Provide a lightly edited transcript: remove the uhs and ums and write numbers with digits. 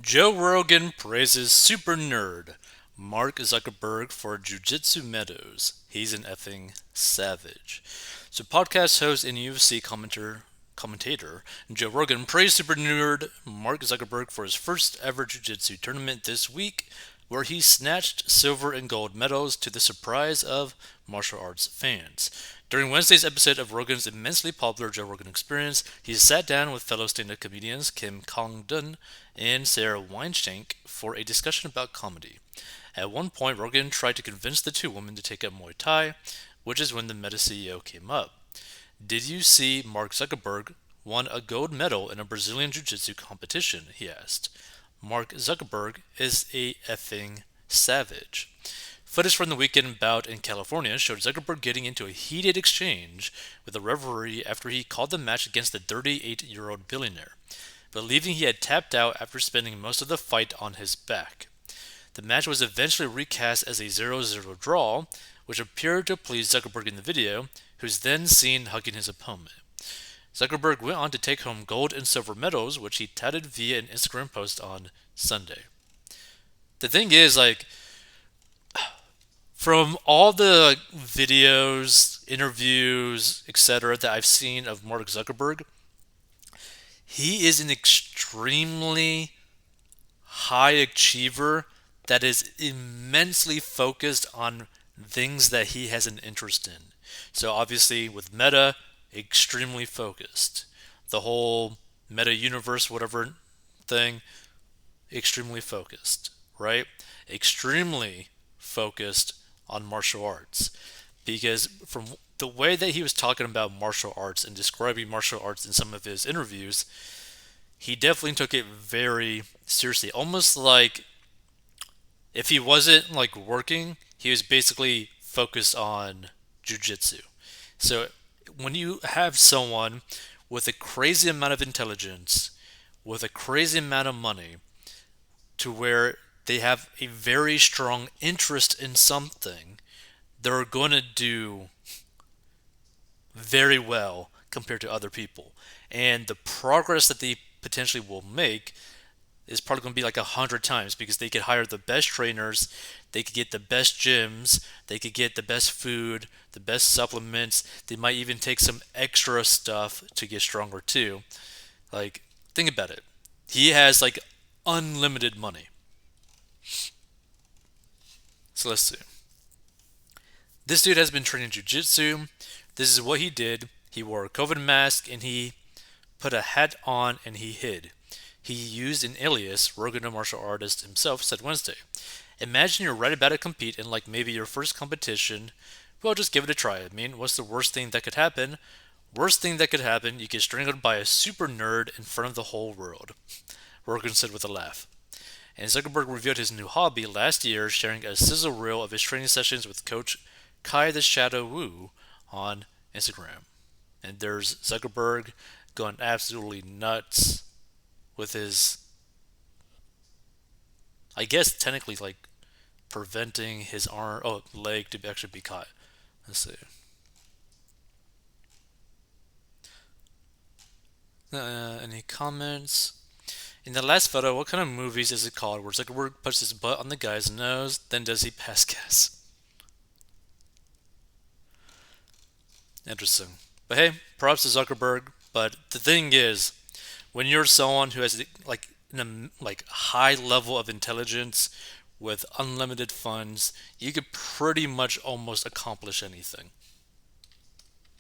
Joe Rogan praises super nerd Mark Zuckerberg for jujitsu meadows. He's an effing savage. So, podcast host and UFC commentator Joe Rogan praised super nerd Mark Zuckerberg for his first ever jiu-jitsu tournament this week, where he snatched silver and gold medals to the surprise of martial arts fans. During Wednesday's episode of Rogan's immensely popular Joe Rogan Experience, he sat down with fellow stand-up comedians Kim Kong-dun and Sarah Weinschenk for a discussion about comedy. At one point, Rogan tried to convince the two women to take up Muay Thai, which is when the Meta CEO came up. Did you see Mark Zuckerberg won a gold medal in a Brazilian Jiu Jitsu competition? He asked. Mark Zuckerberg is a effing savage. Footage from the weekend bout in California showed Zuckerberg getting into a heated exchange with a referee after he called the match against the 38-year-old billionaire, believing he had tapped out after spending most of the fight on his back. The match was eventually recast as a 0-0 draw, which appeared to please Zuckerberg in the video, who's then seen hugging his opponent. Zuckerberg went on to take home gold and silver medals, which he touted via an Instagram post on Sunday. The thing is, from all the videos, interviews, etc., that I've seen of Mark Zuckerberg, he is an extremely high achiever that is immensely focused on things that he has an interest in. So obviously with Meta, extremely focused. The whole Meta universe, whatever thing, extremely focused, right? Extremely focused on martial arts. Because from the way that he was talking about martial arts and describing martial arts in some of his interviews, he definitely took it very seriously. Almost like if he wasn't like working, he was basically focused on jujitsu. So when you have someone with a crazy amount of intelligence, with a crazy amount of money, to where they have a very strong interest in something, they're going to do very well compared to other people. And the progress that they potentially will make is probably going to be like 100 times because they could hire the best trainers, they could get the best gyms, they could get the best food, the best supplements. They might even take some extra stuff to get stronger too. Like, think about it. He has like unlimited money. So let's see. This dude has been training jujitsu. This is what he did. He wore a COVID mask and he put a hat on and he hid. He used an alias, Rogan, a martial artist himself, said Wednesday. Imagine you're right about to compete in like maybe your first competition. Well, just give it a try. I mean, what's the worst thing that could happen? Worst thing that could happen, you get strangled by a super nerd in front of the whole world, Rogan said with a laugh. And Zuckerberg revealed his new hobby last year, sharing a sizzle reel of his training sessions with coach Kai the Shadow Wu on Instagram. And there's Zuckerberg going absolutely nuts with his, I guess technically like preventing his leg to actually be caught. Let's see. Any comments? In the last photo, what kind of movies is it called where Zuckerberg puts his butt on the guy's nose, then does he pass gas? Interesting. But hey, props to Zuckerberg. But the thing is, when you're someone who has like high level of intelligence with unlimited funds, you could pretty much almost accomplish anything.